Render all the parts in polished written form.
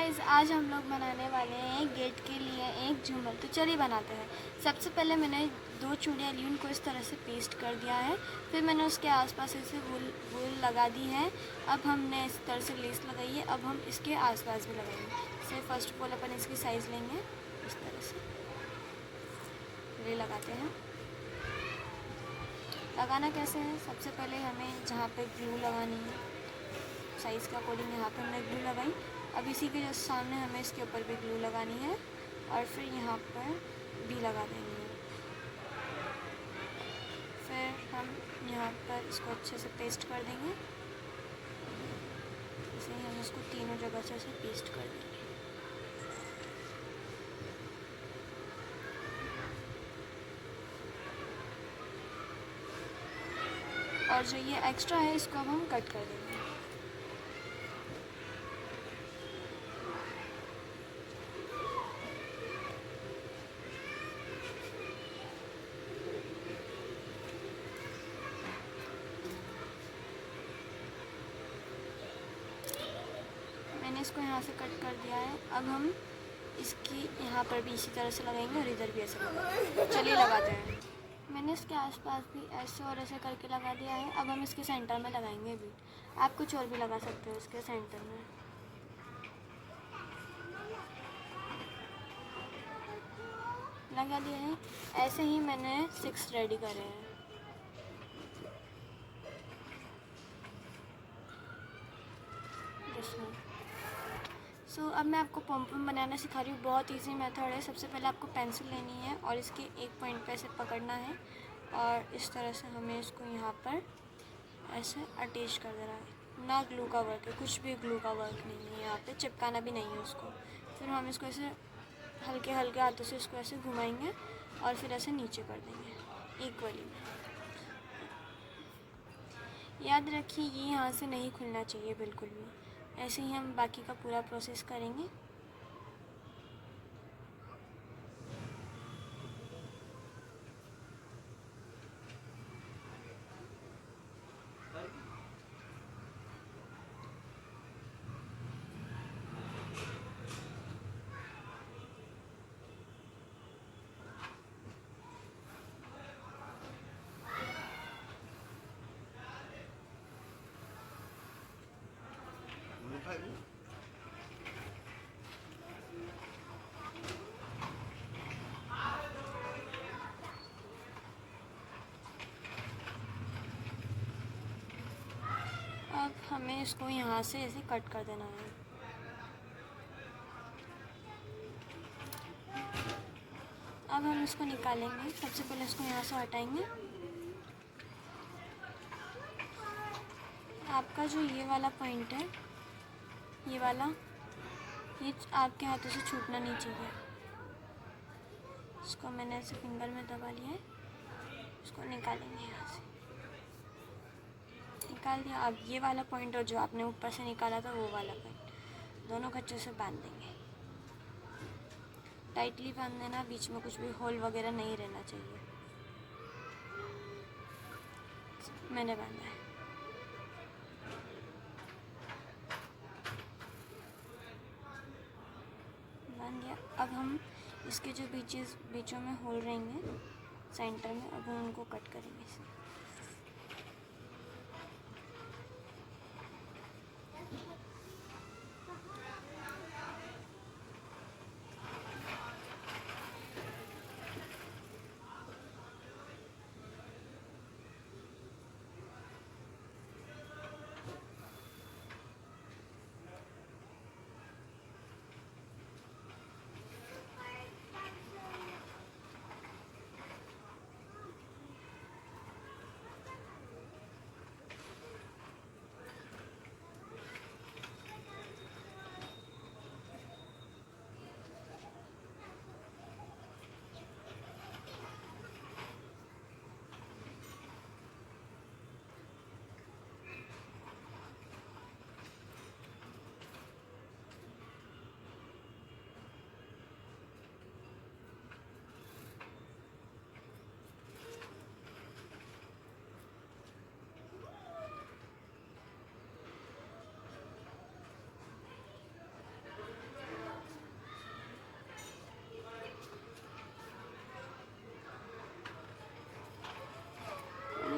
Guys, आज हम लोग बनाने वाले हैं गेट के लिए एक झूमर। तो चलिए बनाते हैं। सबसे पहले मैंने 2 चूड़ियाँ ली, उनको इस तरह से पेस्ट कर दिया है। फिर मैंने उसके आसपास ऐसे वूल लगा दी है। अब हमने इस तरह से लेस लगाई है। अब हम इसके आसपास भी लगाएंगे। जैसे फर्स्ट ऑफ ऑल अपन इसकी साइज़ लेंगे, इस तरह से ये लगाते हैं। लगाना कैसे है, सबसे पहले हमें जहाँ पे ग्लू लगानी है साइज़ के अकॉर्डिंग यहाँ पे हमने ग्लू लगाई। अब इसी के जस्ट सामने हमें इसके ऊपर भी ग्लू लगानी है और फिर यहाँ पर भी लगा देंगे। फिर हम यहाँ पर इसको अच्छे से पेस्ट कर देंगे। इसे हम इसको तीनों जगह से ऐसे पेस्ट कर देंगे। और जो ये एक्स्ट्रा है इसको अब हम कट कर देंगे। मैंने इसको यहाँ से कट कर दिया है। अब हम इसकी यहाँ पर भी इसी तरह से लगाएंगे और इधर भी ऐसे लगाएंगे। चलिए लगाते हैं। मैंने इसके आसपास भी ऐसे और ऐसे करके लगा दिया है। अब हम इसके सेंटर में लगाएंगे भी। आप कुछ और भी लगा सकते हो इसके सेंटर में। लगा दिया है। ऐसे ही मैंने 6 रेडी करे हैं। अब मैं आपको पॉम-पॉम बनाना सिखा रही हूँ। बहुत इजी मेथड है। सबसे पहले आपको पेंसिल लेनी है और इसके एक पॉइंट पे ऐसे पकड़ना है और इस तरह से हमें इसको यहाँ पर ऐसे अटैच कर देना है। ना ग्लू का वर्क है, कुछ भी ग्लू का वर्क नहीं है यहाँ पे, चिपकाना भी नहीं है उसको। फिर हम इसको ऐसे हल्के हल्के हाथों से इसको ऐसे घुमाएंगे और फिर ऐसे नीचे कर देंगे इक्वली। याद रखिए ये यहाँ से नहीं खुलना चाहिए बिल्कुल भी। ऐसे ही हम बाकी का पूरा प्रोसेस करेंगे। अब हमें इसको यहाँ से ऐसे कट कर देना है। अब हम इसको निकालेंगे। सबसे पहले इसको यहाँ से हटाएंगे। आपका जो ये वाला पॉइंट है, ये वाला, ये आपके हाथों से छूटना नहीं चाहिए। इसको मैंने ऐसे फिंगर में दबा लिया है। इसको निकालेंगे यहाँ से। निकाल दिया। अब ये वाला पॉइंट और जो आपने ऊपर से निकाला था वो वाला पॉइंट, दोनों को अच्छे से बांध देंगे। टाइटली बांध देना, बीच में कुछ भी होल वगैरह नहीं रहना चाहिए। मैंने बांधा है। बांध दिया। अब हम इसके जो बीचों में होल रहेंगे सेंटर में, अब हम उनको कट करेंगे इसे।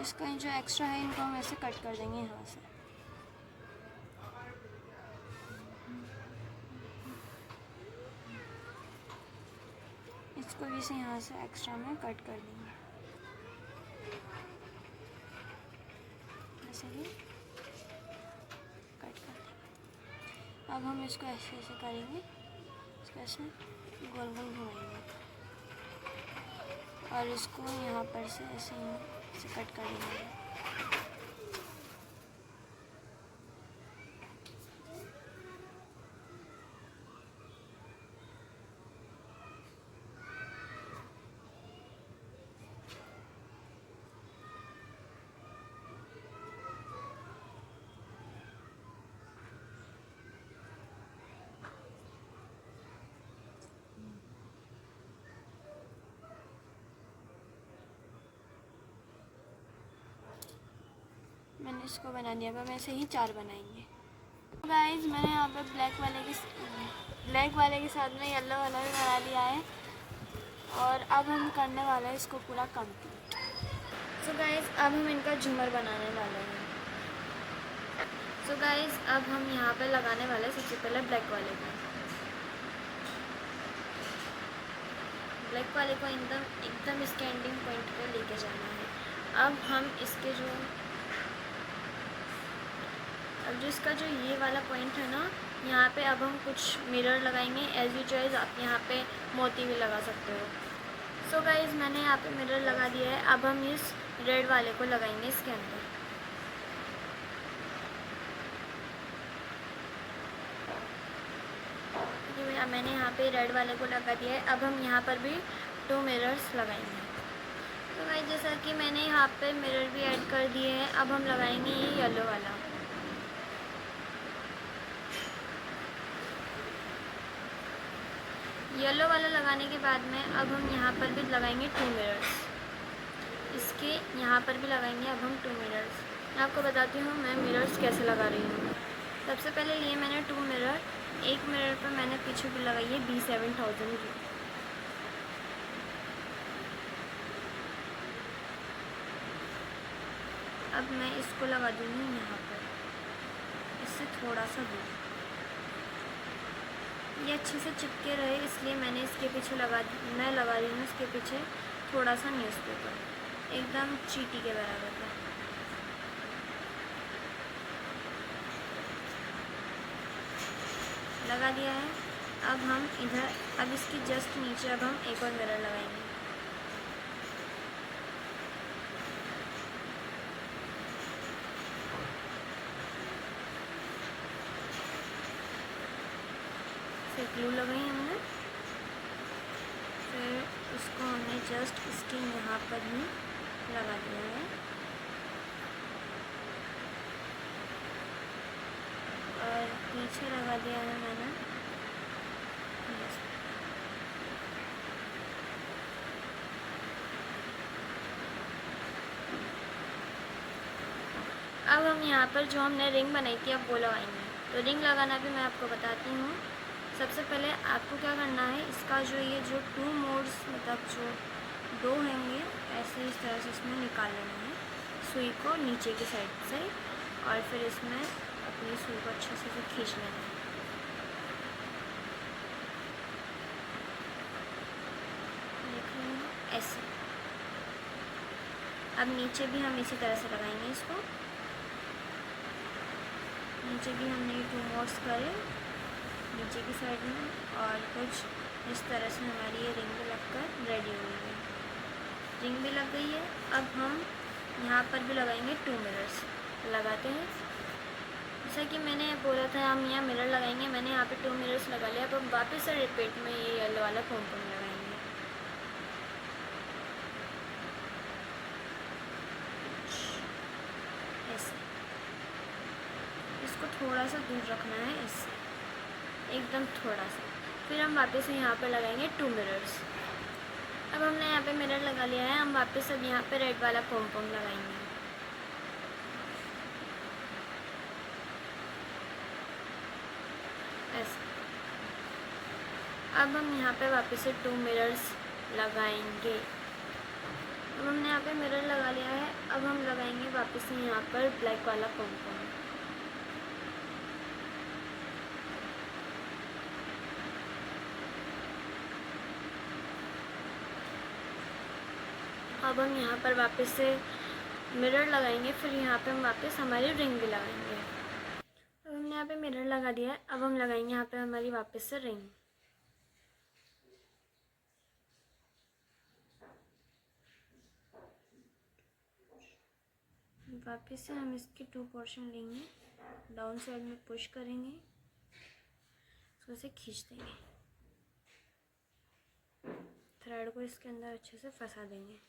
इसका जो एक्स्ट्रा है इनको हम ऐसे कट कर देंगे यहाँ से। इसको भी से यहाँ से एक्स्ट्रा में कट कर देंगे ऐसे ही कट कर देंगे। अब हम इसको ऐसे ऐसे करेंगे, इसको ऐसे गोल गोल घुमाएंगे और इसको यहाँ पर से ऐसे कट कर देंगे। मैंने इसको बना दिया, अब ऐसे ही 4 बनाएंगे। तो गाइस मैंने यहाँ पे ब्लैक वाले के साथ में येलो वाला भी बना लिया है और अब हम करने वाले हैं इसको पूरा कंप्लीट। सो गाइस अब हम इनका झूमर बनाने वाले हैं। सो गाइस अब हम यहाँ पे लगाने वाले हैं सबसे पहले ब्लैक वाले को एकदम इसके एंडिंग पॉइंट पे लेके जाना है। अब हम इसके जो इसका जो ये वाला पॉइंट है ना, यहाँ पे अब हम कुछ मिरर लगाएंगे। एज यू चॉइस, आप यहाँ पे मोती भी लगा सकते हो। सो गाइज मैंने यहाँ पे मिरर लगा दिया है। अब हम इस रेड वाले को लगाएंगे इसके अंदर। मैंने यहाँ पे रेड वाले को लगा दिया है। अब हम यहाँ पर भी 2 मिरर्स लगाएंगे। तो गाइज जैसा कि मैंने यहाँ पे मिरर भी ऐड कर दिए हैं, अब हम लगाएंगे ये येलो वाला। येलो वाला लगाने के बाद में अब हम यहाँ पर भी लगाएंगे 2 मिरर्स। इसके यहाँ पर भी लगाएंगे अब हम 2 मिरर्स। मैं आपको बताती हूँ मैं मिरर्स कैसे लगा रही हूँ। सबसे पहले लिए मैंने 2 मिरर। एक मिरर पर मैंने पीछे भी लगाई है B7000 की। अब मैं इसको लगा दूँगी यहाँ पर, इससे थोड़ा सा दूर। ये अच्छे से चिपके रहे इसलिए मैंने इसके पीछे लगा रही हूँ इसके पीछे थोड़ा सा न्यूज़पेपर, एकदम चींटी के बराबर का। लगा दिया है। अब हम अब इसकी जस्ट नीचे अब हम एक और मिरर लगाएंगे। ग्लू लगाई हमने, फिर उसको हमने जस्ट इसके यहाँ पर ही लगा दिया है और पीछे लगा दिया है मैंने। अब हम यहाँ पर जो हमने रिंग बनाई थी अब वो लगाएंगे। तो रिंग लगाना भी मैं आपको बताती हूँ। सबसे पहले आपको क्या करना है, इसका ये जो 2 मोड्स मतलब जो 2 होंगे ऐसे इस तरह से इसमें निकाल लेना है सुई को नीचे की साइड से और फिर इसमें अपनी सुई को अच्छे से खींच लेना है। देख रहे हैं ऐसे। अब नीचे भी हम इसी तरह से लगाएंगे इसको। नीचे भी हमने 2 मोड्स करे नीचे की साइड में और कुछ इस तरह से हमारी ये रिंग भी लगकर रेडी हो गई है। रिंग भी लग गई है। अब हम यहाँ पर भी लगाएंगे 2 मिरर्स। लगाते हैं जैसा कि मैंने बोला था हम यहाँ मिरर लगाएंगे। मैंने यहाँ पे 2 मिरर्स लगा लिया। अब हम वापस से रिपीट में ये येलो वाला पोम-पोम लगाएंगे। ऐसे इसको थोड़ा सा दूर रखना है, इससे एकदम थोड़ा सा। फिर हम वापस से यहाँ पर लगाएंगे 2 मिरर्स। अब हमने यहाँ पे मिरर लगा लिया है। हम वापस अब यहाँ पे रेड वाला पोम-पोम लगाएंगे। ऐसे। अब हम यहाँ पे वापस से 2 मिरर्स लगाएंगे। अब हमने यहाँ पे मिरर लगा लिया है। अब हम लगाएंगे वापस से यहाँ पर ब्लैक वाला पॉम्पम। अब हम यहाँ पर वापस से मिरर लगाएंगे, फिर यहाँ पे हम वापस हमारी रिंग भी लगाएंगे। अब हमने यहाँ पे मिरर लगा दिया है। अब हम लगाएंगे यहाँ पे हमारी वापस से रिंग। वापस से हम इसके 2 पोर्शन लेंगे, डाउन साइड में पुश करेंगे, इसको ऐसे खींच देंगे, थ्रेड को इसके अंदर अच्छे से फंसा देंगे।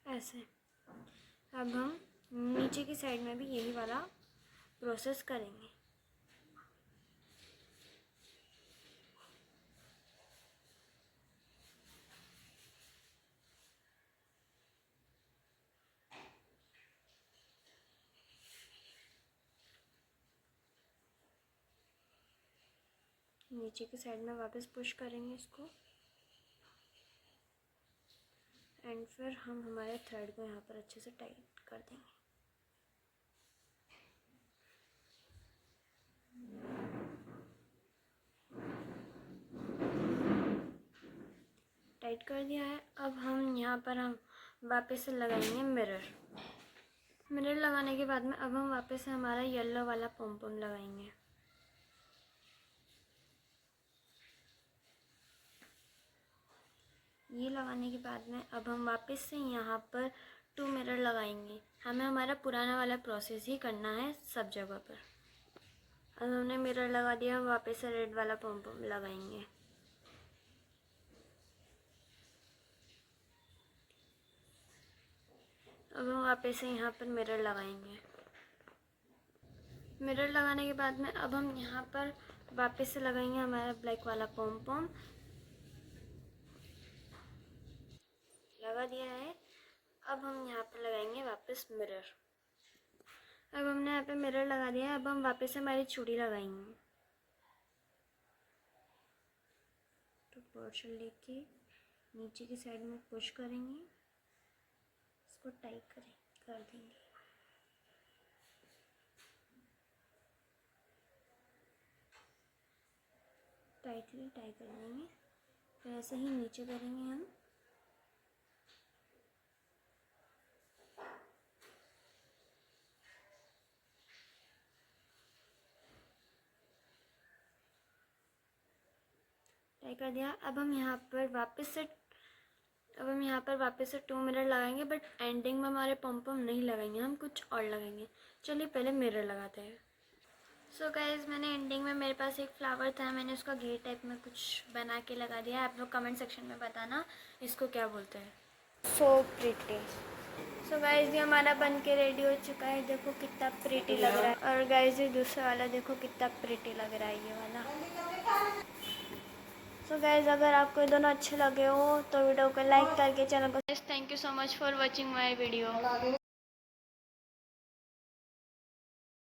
ऐसे। अब हम नीचे की साइड में भी यही वाला प्रोसेस करेंगे। नीचे की साइड में वापस पुश करेंगे इसको, एंड फिर हम हमारे थ्रेड को यहाँ पर अच्छे से टाइट कर देंगे। टाइट कर दिया है। अब हम यहाँ पर हम वापस से लगाएंगे मिरर। मिरर लगाने के बाद में अब हम वापस से हमारा येलो वाला पॉम्पम लगाएंगे। ये लगाने के बाद में अब हम वापस से यहाँ पर 2 मिरर लगाएंगे। हमें हमारा पुराना वाला प्रोसेस ही करना है सब जगह पर। अब हमने मिरर लगा दिया, हम वापस से रेड वाला पॉम्पम लगाएंगे। अब हम वापस से यहाँ पर मिरर लगाएंगे। मिरर लगाने के बाद में अब हम यहाँ पर वापस से लगाएंगे हमारा ब्लैक वाला पॉम्पम। लगा दिया है। अब हम यहाँ पर लगाएंगे वापस मिरर। अब हमने यहाँ पे मिरर लगा दिया है। अब हम वापस से हमारी चूड़ी लगाएंगे। तो पोर्शन लेके नीचे की साइड में पुश करेंगे, इसको टाइट कर देंगे। टाइटली टाई कर देंगे। फिर ऐसे ही नीचे करेंगे हम। टाई कर दिया। अब हम यहाँ पर वापस से 2 मिरर लगाएंगे, बट एंडिंग में हमारे पॉम्पम नहीं लगाएंगे, हम कुछ और लगाएंगे। चलिए पहले मिरर लगाते हैं। सो गाइज, मैंने एंडिंग में मेरे पास एक फ्लावर था, मैंने उसका घेर टाइप में कुछ बना के लगा दिया। आप लोग कमेंट सेक्शन में बताना इसको क्या बोलते हैं। So pretty. सो गाइज, ये हमारा बन के रेडी हो चुका है। देखो कितना प्रिटी लग रहा है। और गाइज ये दूसरा वाला देखो कितना प्रिटी लग रहा है, ये वाला। सो गाइज, अगर आपको ये दोनों अच्छे लगे हो तो वीडियो को लाइक करके चैनल को। Thank you so much for watching my video.